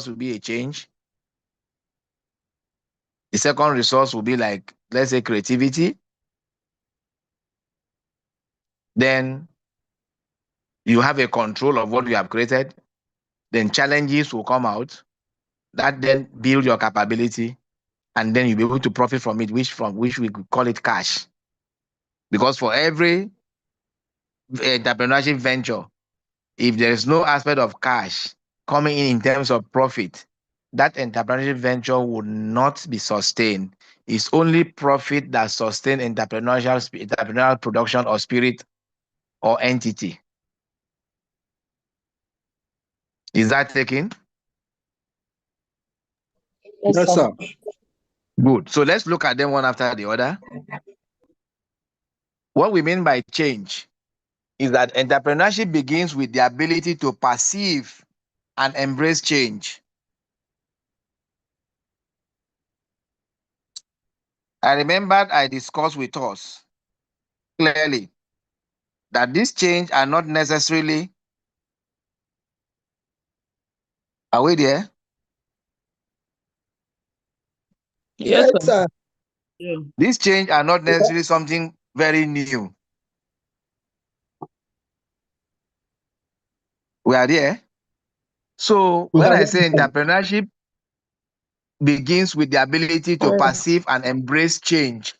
will be a change. The second resource will be like, let's say, creativity. Then you have a control of what you have created. Then challenges will come out. That then build your capability, and then you'll be able to profit from it, which we could call it cash. Because for every entrepreneurship venture, if there is no aspect of cash coming in terms of profit, that entrepreneurship venture would not be sustained. It's only profit that sustains entrepreneurial production or spirit or entity. Is that taken? Yes, sir. Good. So let's look at them one after the other. What we mean by change is that entrepreneurship begins with the ability to perceive and embrace change. I remembered I discussed with us clearly that these change are not necessarily. Are we there? Yes, sir. Yeah. These change are not necessarily something very new. We are there. So when I say entrepreneurship begins with the ability to perceive and embrace change,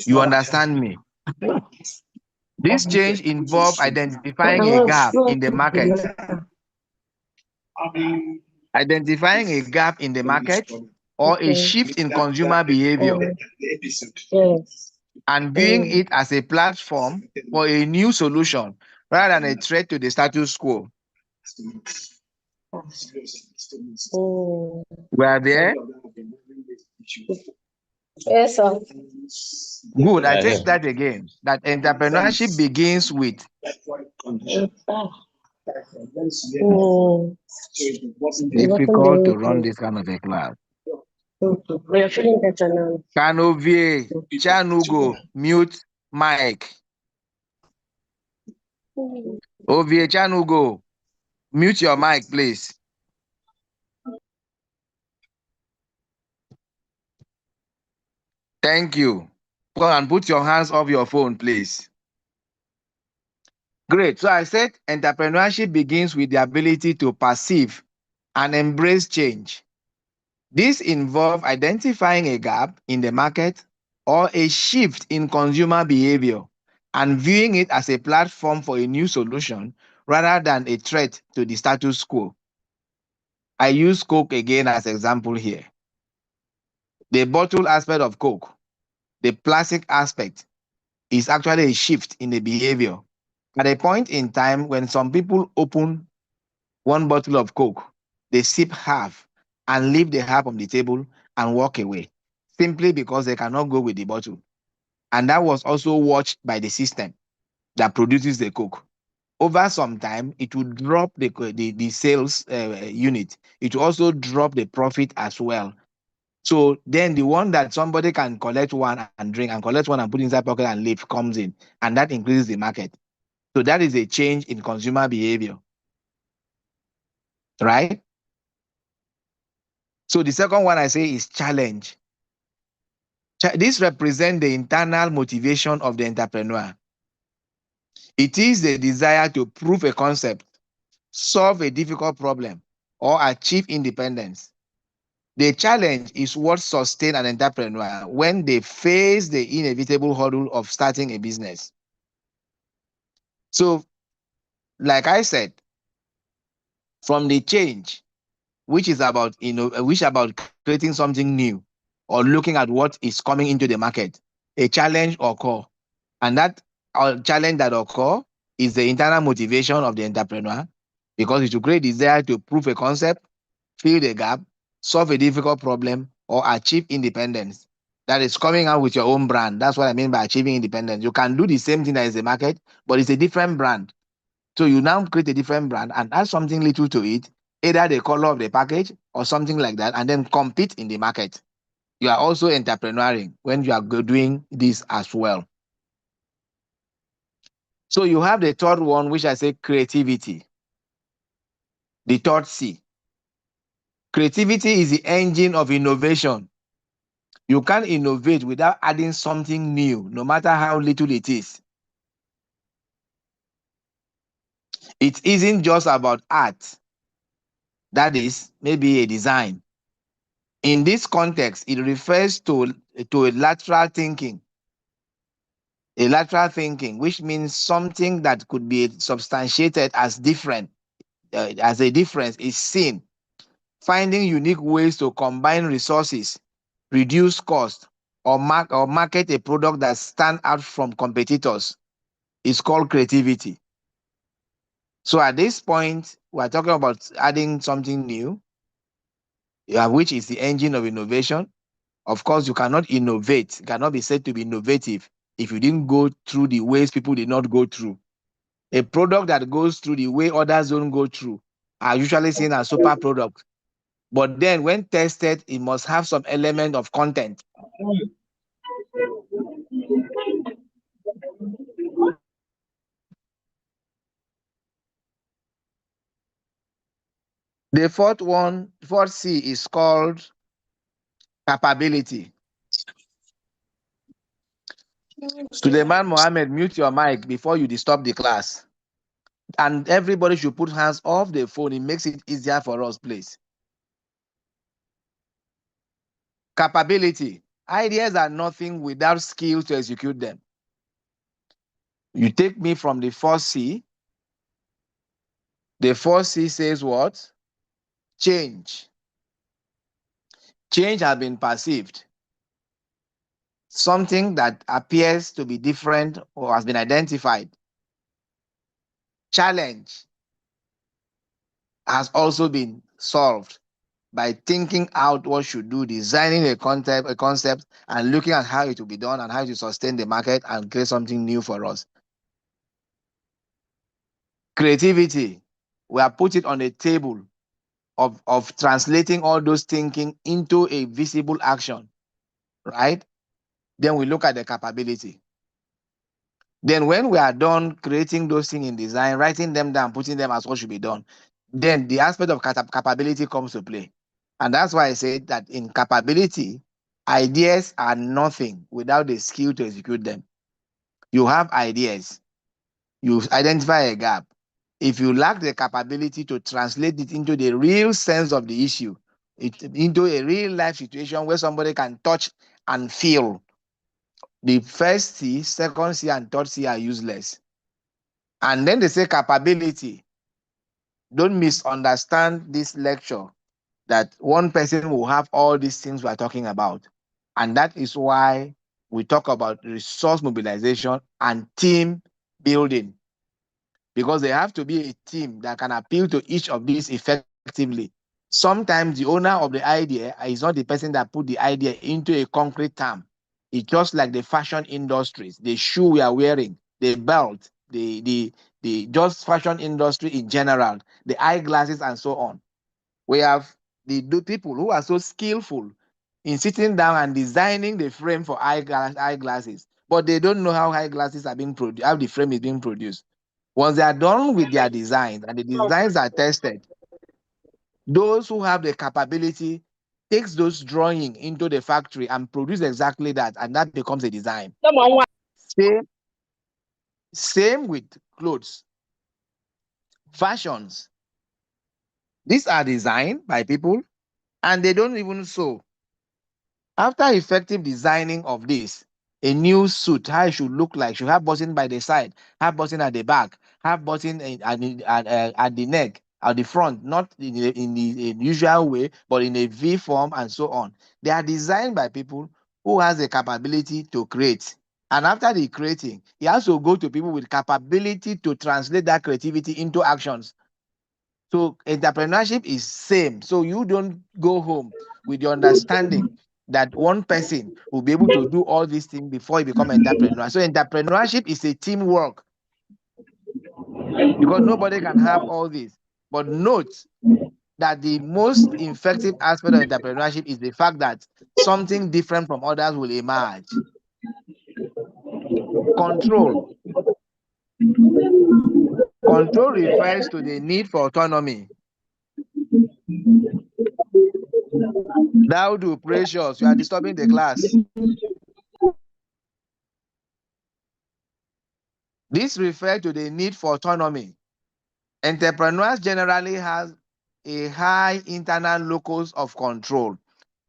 you understand me? This change involves identifying a gap in the market. Identifying a gap in the market or a shift in consumer behavior and viewing it as a platform for a new solution rather than a threat to the status quo. We are there? Yes, sir. Good. I take that again. That entrepreneurship begins with difficult to run this kind of a class. We are feeling better now. Canovie, Chanugo, mute mic. Ovie Chanugo, mute your mic, please. Thank you. Go and put your hands off your phone, please. Great. So I said entrepreneurship begins with the ability to perceive and embrace change. This involves identifying a gap in the market or a shift in consumer behavior and viewing it as a platform for a new solution rather than a threat to the status quo. I use Coke again as example here. The bottle aspect of Coke, the plastic aspect, is actually a shift in the behavior. At a point in time when some people open one bottle of Coke, they sip half and leave the half on the table and walk away, simply because they cannot go with the bottle. And that was also watched by the system that produces the Coke. Over some time, it will drop the sales unit. It will also drop the profit as well. So then the one that somebody can collect one and drink and collect one and put inside pocket and leave comes in, and that increases the market. So that is a change in consumer behavior, right? So the second one I say is challenge. This represents the internal motivation of the entrepreneur. It is the desire to prove a concept, solve a difficult problem, or achieve independence. The challenge is what sustains an entrepreneur when they face the inevitable hurdle of starting a business. So, like I said, from the change, which is about creating something new or looking at what is coming into the market, a challenge occurs, and that challenge that occurs is the internal motivation of the entrepreneur, because it will create desire to prove a concept, fill the gap, solve a difficult problem, or achieve independence. That is coming out with your own brand. That's what I mean by achieving independence. You can do the same thing as the market, but it's a different brand. So you now create a different brand and add something little to it, either the color of the package or something like that, and then compete in the market. You are also entrepreneuring when you are doing this as well. So you have the third one, which I say creativity. The third C. Creativity is the engine of innovation. You can't innovate without adding something new, no matter how little it is. It isn't just about art, that is, maybe a design. In this context, it refers to a lateral thinking. A lateral thinking, which means something that could be substantiated as different, as a difference is seen. Finding unique ways to combine resources, reduce cost, or market a product that stands out from competitors is called creativity. So at this point, we're talking about adding something new, which is the engine of innovation. Of course, you cannot innovate, you cannot be said to be innovative if you didn't go through the ways people did not go through. A product that goes through the way others don't go through are usually seen as super products. But then when tested, it must have some element of content. The fourth C is called capability. Suleiman Mohammed, mute your mic before you disturb the class. And everybody should put hands off the phone. It makes it easier for us, please. Capability. Ideas are nothing without skill to execute them. You take me from the first C. The first C says what? Change. Change has been perceived. Something that appears to be different or has been identified. Challenge has also been solved by thinking out what should do, designing a concept, and looking at how it will be done and how to sustain the market and create something new for us. Creativity, we have put it on a table of translating all those thinking into a visible action, right? Then we look at the capability. Then when we are done creating those things in design, writing them down, putting them as what should be done, then the aspect of capability comes to play. And that's why I said that in capability, ideas are nothing without the skill to execute them. You have ideas, you identify a gap. If you lack the capability to translate it into the real sense of the issue, into a real life situation where somebody can touch and feel, the first C, second C, and third C are useless. And then they say capability. Don't misunderstand this lecture that one person will have all these things we're talking about. And that is why we talk about resource mobilization and team building, because they have to be a team that can appeal to each of these effectively. Sometimes the owner of the idea is not the person that put the idea into a concrete term. It's just like the fashion industries, the shoe we are wearing, the belt, the just fashion industry in general, the eyeglasses and so on. We have the people who are so skillful in sitting down and designing the frame for eyeglasses, but they don't know how eyeglasses are being produced, how the frame is being produced. Once they are done with their designs and the designs are tested, those who have the capability takes those drawing into the factory and produce exactly that, and that becomes a design. Same with clothes, fashions. These are designed by people and they don't even sew. After effective designing of this, a new suit, how it should look like, should have button by the side, have button at the back, have button at the neck, at the front, not in the usual way, but in a V form and so on. They are designed by people who has the capability to create. And after the creating, it has to go to people with capability to translate that creativity into actions. So entrepreneurship is same. So you don't go home with your understanding that one person will be able to do all these things before you become an entrepreneur. So entrepreneurship is a teamwork because nobody can have all this. But note that the most effective aspect of entrepreneurship is the fact that something different from others will emerge. Control. Control refers to the need for autonomy. Thou do, precious. You are disturbing the class. This refers to the need for autonomy. Entrepreneurs generally have a high internal locus of control.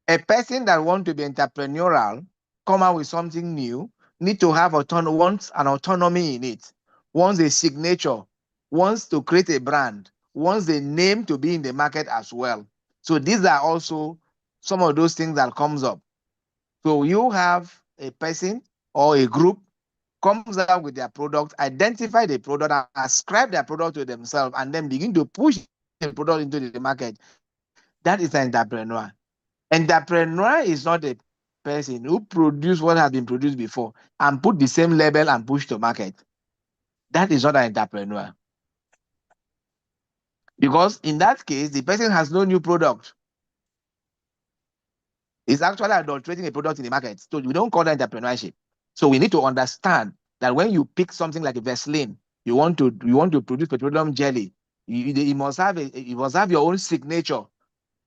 A person that wants to be entrepreneurial, come out with something new, need to have wants an autonomy in it, wants a signature, wants to create a brand, wants the name to be in the market as well. So these are also some of those things that comes up. So you have a person or a group comes out with their product, identify the product, and ascribe their product to themselves, and then begin to push the product into the market. That is an entrepreneur. Entrepreneur is not a person who produce what has been produced before and put the same label and push to market. That is not an entrepreneur. Because in that case, the person has no new product. It's actually adulterating a product in the market. So we don't call that entrepreneurship. So we need to understand that when you pick something like a Vaseline, you want to produce petroleum jelly, you must have your own signature.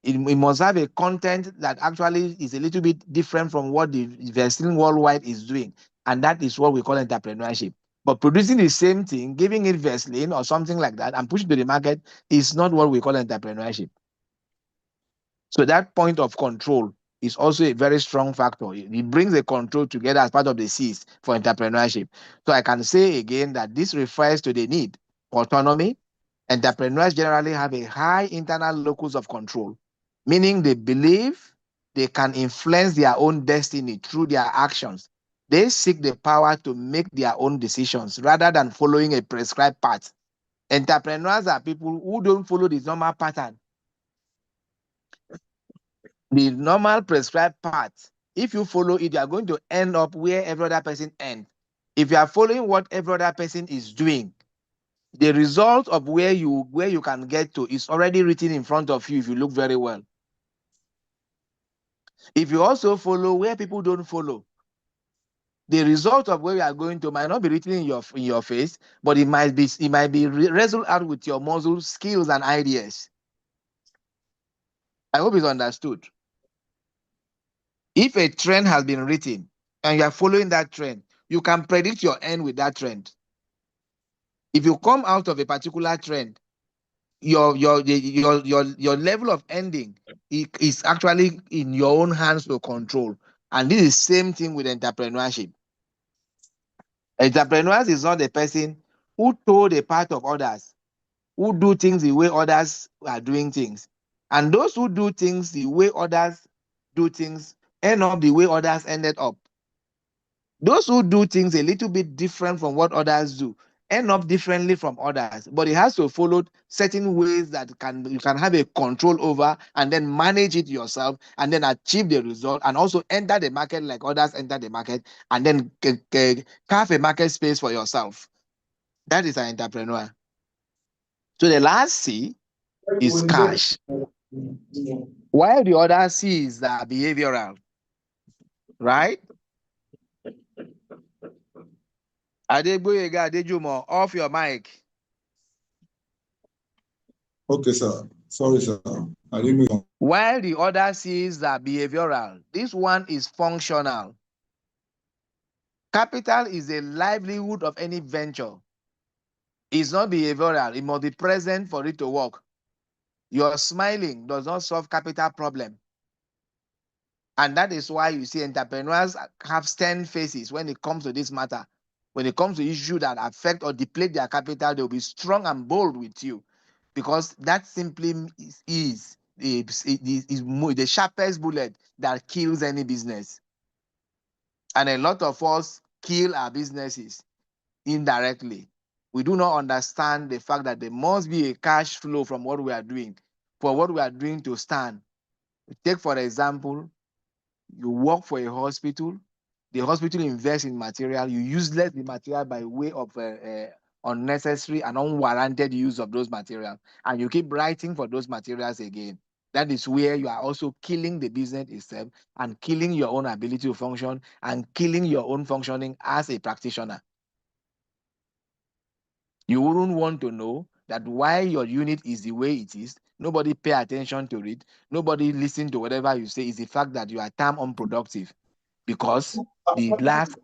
It must have a content that actually is a little bit different from what the Vaseline worldwide is doing. And that is what we call entrepreneurship. But producing the same thing, giving it Vaseline or something like that and pushing to the market is not what we call entrepreneurship. So that point of control is also a very strong factor. It brings the control together as part of the C's for entrepreneurship. So I can say again that this refers to the need for autonomy. Entrepreneurs generally have a high internal locus of control, meaning they believe they can influence their own destiny through their actions. They seek the power to make their own decisions rather than following a prescribed path. Entrepreneurs are people who don't follow the normal pattern, the normal prescribed path. If you follow it, you are going to end up where every other person ends. If you are following what every other person is doing, the result of where you can get to is already written in front of you if you look very well. If you also follow where people don't follow, the result of where you are going to might not be written in your face, but it might be wrestled out with your muscles, skills, and ideas. I hope it's understood. If a trend has been written and you are following that trend, you can predict your end with that trend. If you come out of a particular trend, your level of ending is actually in your own hands to control. And this is the same thing with entrepreneurship. Entrepreneurs is not the person who told a part of others, who do things the way others are doing things. And those who do things the way others do things end up the way others ended up. Those who do things a little bit different from what others do end up differently from others, but it has to follow certain ways that you can have a control over and then manage it yourself and then achieve the result and also enter the market like others enter the market and then carve a market space for yourself. That is an entrepreneur. So the last C is cash, while the other C's are behavioral, right? Adegboyega Adejumo, off your mic. Okay, sir. Sorry, sir. I didn't know. While the other C's are behavioral, this one is functional. Capital is a livelihood of any venture. It's not behavioral. It must be present for it to work. Your smiling does not solve capital problem. And that is why you see entrepreneurs have stern faces when it comes to this matter. When it comes to issues that affect or deplete their capital, they'll be strong and bold with you. Because that simply is the sharpest bullet that kills any business. And a lot of us kill our businesses indirectly. We do not understand the fact that there must be a cash flow from what we are doing, for what we are doing to stand. Take, for example, you work for a hospital, the hospital invests in material, you useless the material by way of unnecessary and unwarranted use of those materials, and you keep writing for those materials again. That is where you are also killing the business itself and killing your own ability to function and killing your own functioning as a practitioner. You wouldn't want to know that why your unit is the way it is, nobody pay attention to it, nobody listen to whatever you say, is the fact that you are time unproductive, because the last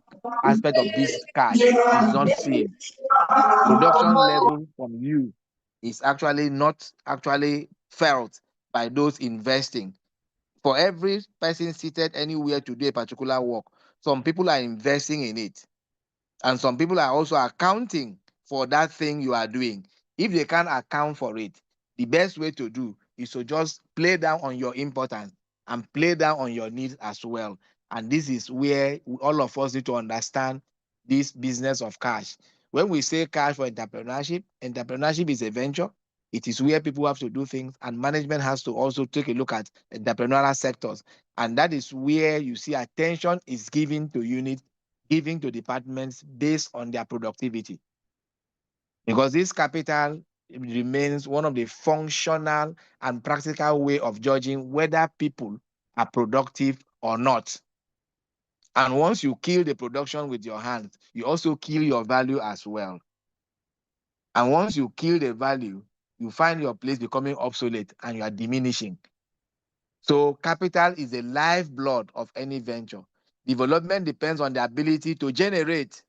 aspect of this cash is not seen. Production level from you is actually not actually felt by those investing. For every person seated anywhere to do a particular work, some people are investing in it. And some people are also accounting for that thing you are doing. If they can't account for it, the best way to do is to just play down on your importance and play down on your needs as well. And this is where all of us need to understand this business of cash. When we say cash for entrepreneurship, entrepreneurship is a venture. It is where people have to do things, and management has to also take a look at entrepreneurial sectors. And that is where you see attention is given to units, giving to departments based on their productivity. Because this capital remains one of the functional and practical way of judging whether people are productive or not. And once you kill the production with your hands, you also kill your value as well. And once you kill the value, you find your place becoming obsolete and you are diminishing. So capital is the lifeblood of any venture. Development depends on the ability to generate,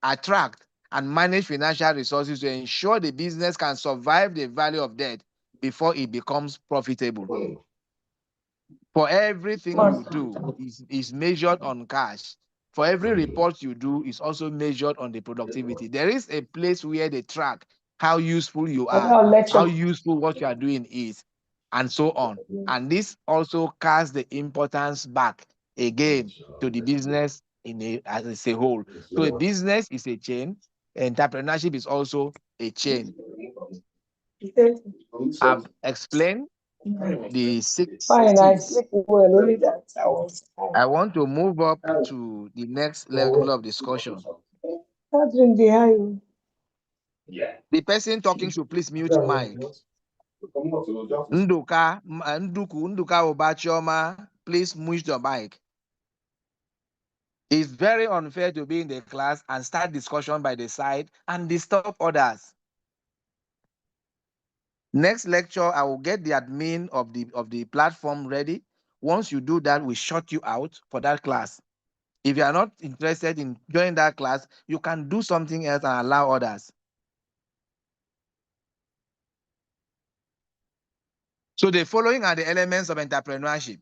attract, and manage financial resources to ensure the business can survive the value of debt before it becomes profitable. For everything you do is measured on cash. For every report you do is also measured on the productivity. There is a place where they track how useful you are, how useful what you are doing is, and so on. And this also casts the importance back again to the business as a whole. So a business is a chain. Entrepreneurship is also a chain. I've explained the 6 Fine, I C's. sleep well, only that I was tired. I want to move up to the next level of discussion. Catherine behind The person talking should please mute mic. Nduka Obachioma, please mute your mic. It's very unfair to be in the class and start discussion by the side and disturb others. Next lecture, I will get the admin of the platform ready. Once you do that, we shut you out for that class. If you are not interested in joining that class, you can do something else and allow others. So the following are the elements of entrepreneurship.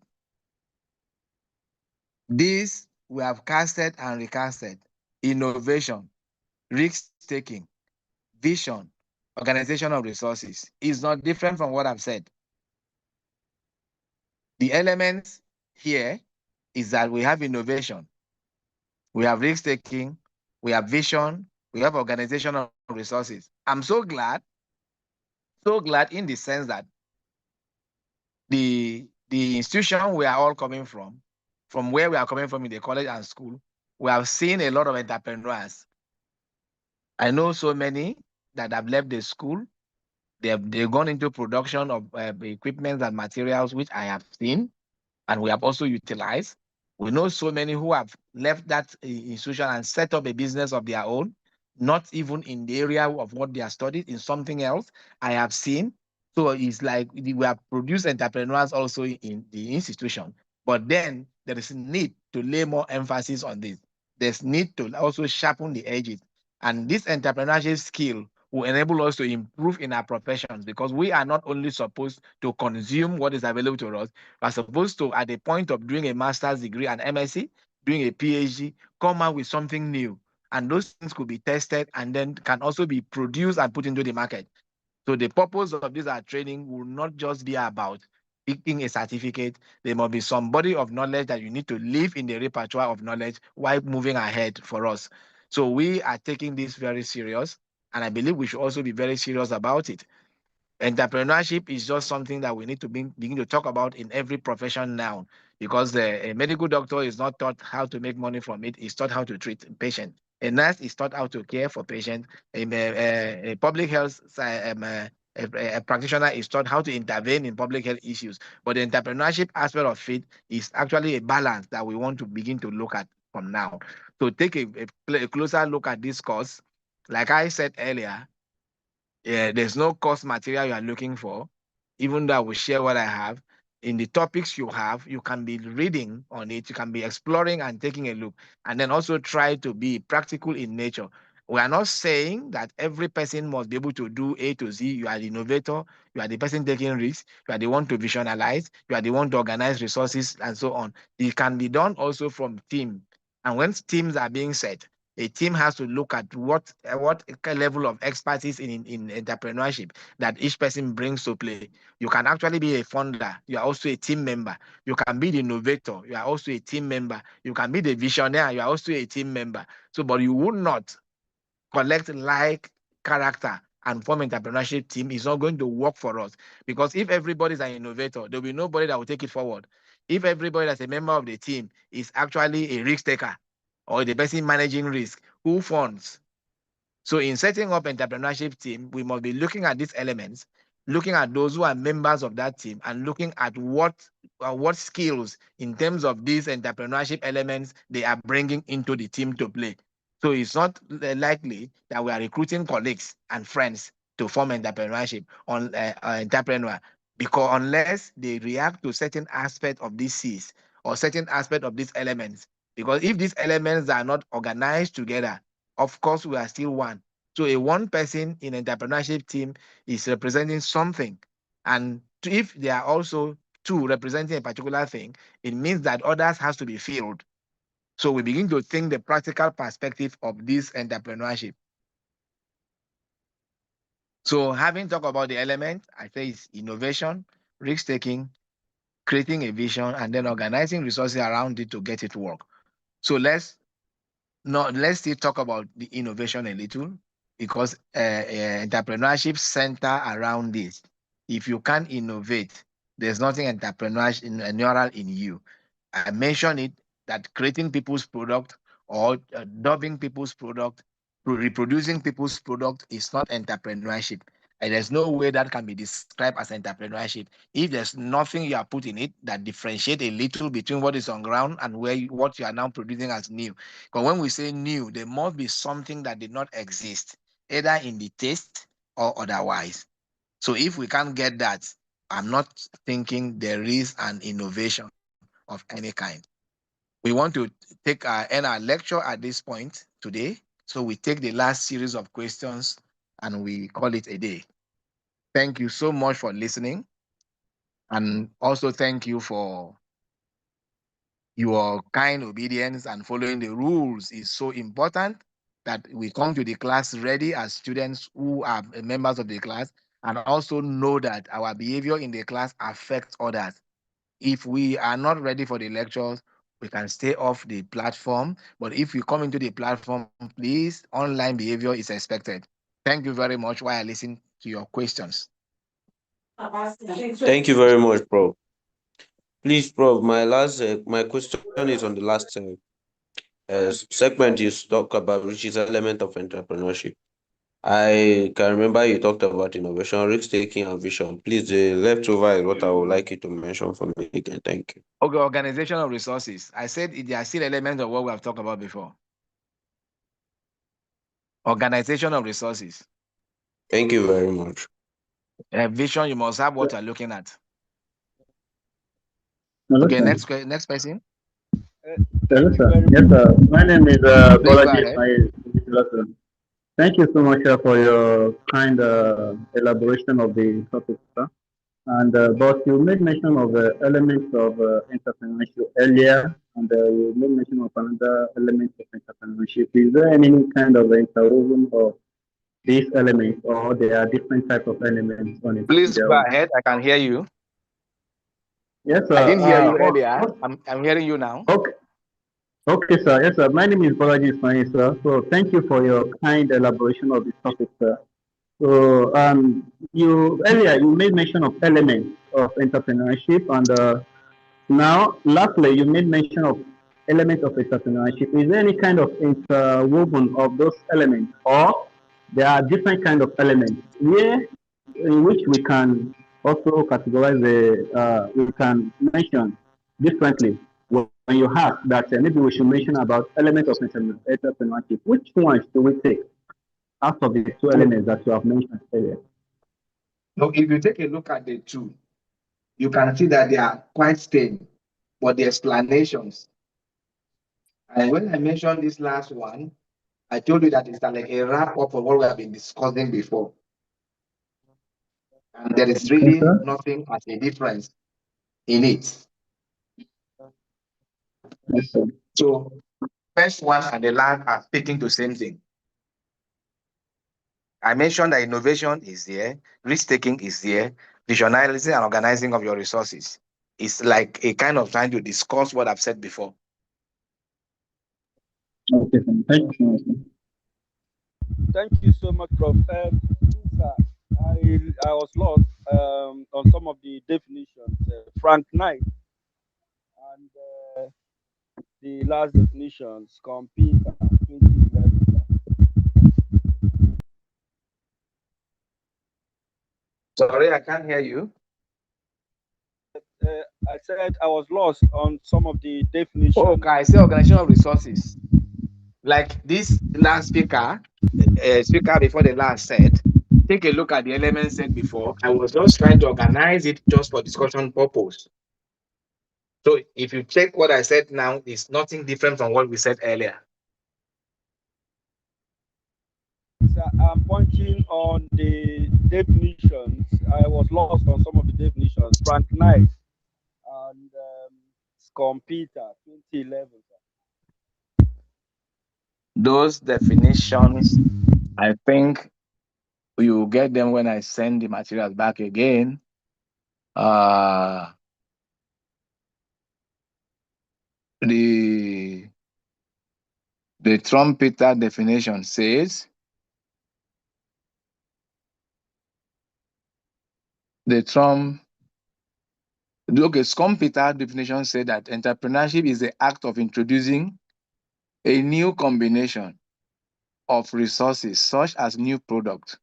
These we have casted and recasted: innovation, risk-taking, vision, organization of resources. Is not different from what I've said. The elements here is that we have innovation, we have risk-taking, we have vision, we have organization of resources. I'm so glad in the sense that the institution we are all coming from where we are coming from in the college and school, we have seen a lot of entrepreneurs. I know so many that have left the school. They've gone into production of equipment and materials, which I have seen, and we have also utilized. We know so many who have left that institution and set up a business of their own, not even in the area of what they are studied, in something else. I have seen. So it's like we have produced entrepreneurs also in the institution, but then there is a need to lay more emphasis on this. There's need to also sharpen the edges, and this entrepreneurship skill will enable us to improve in our professions, because we are not only supposed to consume what is available to us, we are supposed to, at the point of doing a master's degree, an MSc, doing a PhD, come out with something new. And those things could be tested and then can also be produced and put into the market. So the purpose of this training will not just be about picking a certificate. There must be some body of knowledge that you need to live in the repertoire of knowledge while moving ahead for us. So we are taking this very serious, and I believe we should also be very serious about it. Entrepreneurship is just something that we need to begin to talk about in every profession now, because a medical doctor is not taught how to make money from it. He's taught how to treat patient. A nurse is taught how to care for patient. A public health a practitioner is taught how to intervene in public health issues. But the entrepreneurship aspect of it is actually a balance that we want to begin to look at from now. So take a closer look at this course. Like I said earlier, there's no course material you are looking for. even though I will share what I have, in the topics you have, you can be reading on it, you can be exploring and taking a look, and then also try to be practical in nature. We are not saying that every person must be able to do A to Z. You are the innovator, you are the person taking risks, you are the one to visualize, you are the one to organize resources, and so on. It can be done also from team. And when teams are being set, a team has to look at what level of expertise in entrepreneurship that each person brings to play. You can actually be a founder. You are also a team member. You can be the innovator. You are also a team member. You can be the visionary. You are also a team member. So, but you would not collect like character and form entrepreneurship team. Is not going to work for us, because if everybody is an innovator, there will be nobody that will take it forward. If everybody that's a member of the team is actually a risk taker or the person managing risk, who funds? So in setting up entrepreneurship team, we must be looking at these elements, looking at those who are members of that team, and looking at what skills in terms of these entrepreneurship elements they are bringing into the team to play. So it's not likely that we are recruiting colleagues and friends to form entrepreneurship on entrepreneur, because unless they react to certain aspect of these C's or certain aspect of these elements, because if these elements are not organized together, of course, we are still one. So a one person in entrepreneurship team is representing something. And if there are also two representing a particular thing, it means that others has to be filled. So we begin to think the practical perspective of this entrepreneurship. So having talked about the element, I say it's innovation, risk-taking, creating a vision, and then organizing resources around it to get it to work. So let's still talk about the innovation a little, because entrepreneurship center around this. If you can't innovate, there's nothing entrepreneurial in you. I mentioned it, that creating people's product or dubbing people's product, reproducing people's product is not entrepreneurship. And there's no way that can be described as entrepreneurship if there's nothing you are put in it that differentiate a little between what is on ground and what you are now producing as new. But when we say new, there must be something that did not exist, either in the taste or otherwise. So if we can't get that, I'm not thinking there is an innovation of any kind. We want to end our lecture at this point today. So we take the last series of questions and we call it a day. Thank you so much for listening. And also thank you for your kind obedience, and following the rules is so important, that we come to the class ready as students who are members of the class, and also know that our behavior in the class affects others. If we are not ready for the lectures, we can stay off the platform. But if we come into the platform, please, online behavior is expected. Thank you very much while I listen to your questions. Thank you very much, Prof. Please, Prof, my question is on the last segment you talk about, which is element of entrepreneurship. I can remember you talked about innovation, risk taking, and vision. Please, the leftover is what I would like you to mention for me again. Thank you. Okay, organization of resources. I said there are still elements of what we have talked about before. Organization of resources. Thank you very much. Vision, you must have what you're looking at. Hello, Okay, sir. next person. Hello, sir. Yes, sir. My name is Please go Bolaji ahead. Ismail. Thank you so much for your kind elaboration of the topic, sir. And but you made mention of elements of entrepreneurship earlier, and you made mention of another element of entrepreneurship. Is there any kind of interwoven of these elements, or there are different types of elements on it? Please go ahead. I can hear you. Yes, sir. I didn't hear you earlier. I'm hearing you now. Okay. Okay, sir. Yes, sir. My name is Bolaji Ismail, sir. So thank you for your kind elaboration of this topic, sir. So you earlier you made mention of elements of entrepreneurship, and now lastly you made mention of elements of entrepreneurship. Is there any kind of interwoven of those elements, or there are different kind of elements where in which we can also categorize we can mention differently when you ask that maybe we should mention about elements of entrepreneurship. Which one should we take out of the two elements that you have mentioned earlier? Now, if you take a look at the two, you can see that they are quite same, but the explanations. And when I mentioned this last one, I told you that it's like a wrap up of what we have been discussing before. And there is really nothing as a difference in it. Yes, sir. So, first one and the last are speaking to the same thing. I mentioned that innovation is there, risk-taking is there, visionizing and organizing of your resources. It's like a kind of trying to discuss what I've said before. Okay, sir. Thank you so much, sir. Thank you so much, Prof. Sir, I was lost on some of the definitions. Frank Knight and the last definitions, computer 2011. Sorry, I can't hear you. I said I was lost on some of the definitions. Oh, okay, I say organization of resources. Like this last speaker before the last said, take a look at the elements said before. I was just trying to organize it just for discussion purpose. So if you check what I said now, it's nothing different from what we said earlier. So I'm pointing on the definitions. I was lost on some of the definitions. Frank Knight and computer 2011. Those definitions, I think you will get them when I send the materials back again. The trumpeter definition says Scumpeter definition said that entrepreneurship is the act of introducing a new combination of resources, such as new product,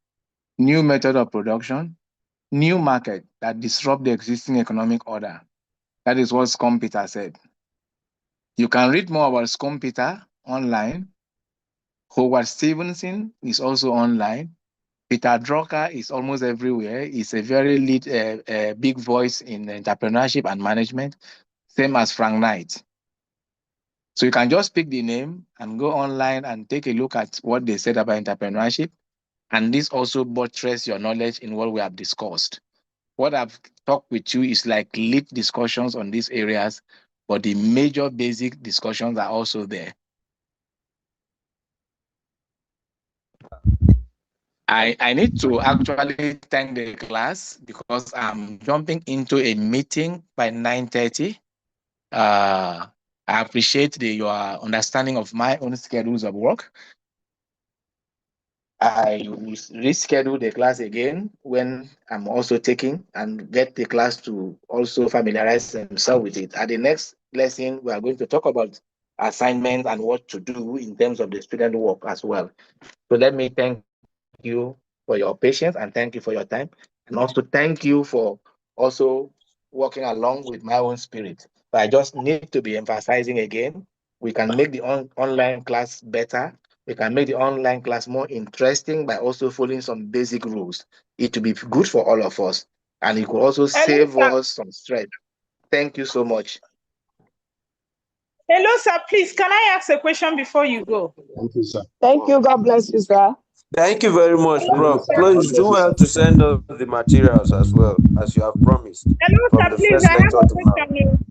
new method of production, new market that disrupt the existing economic order. That is what Scumpeter said. You can read more about Scumpeter online. Howard Stevenson is also online. Peter Drucker is almost everywhere. He's a very big voice in entrepreneurship and management, same as Frank Knight. So you can just pick the name and go online and take a look at what they said about entrepreneurship. And this also buttresses your knowledge in what we have discussed. What I've talked with you is like lead discussions on these areas, but the major basic discussions are also there. I need to actually thank the class because I'm jumping into a meeting by 9:30. I appreciate your understanding of my own schedules of work. I will reschedule the class again when I'm also taking and get the class to also familiarize themselves with it. At the next lesson, we are going to talk about assignments and what to do in terms of the student work as well. So let me thank you for your patience and thank you for your time. And also thank you for also working along with my own spirit. But I just need to be emphasizing again, we can make the online class better. We can make the online class more interesting by also following some basic rules. It will be good for all of us. And it could also save us some stress. Thank you so much. Hello, sir. Please, can I ask a question before you go? Thank you, sir. Thank you. God bless you, sir. Thank you very much, Prof. Please do well to send us the materials as well as you have promised Hello, from sir. the Please, first I have lecture a to now. question.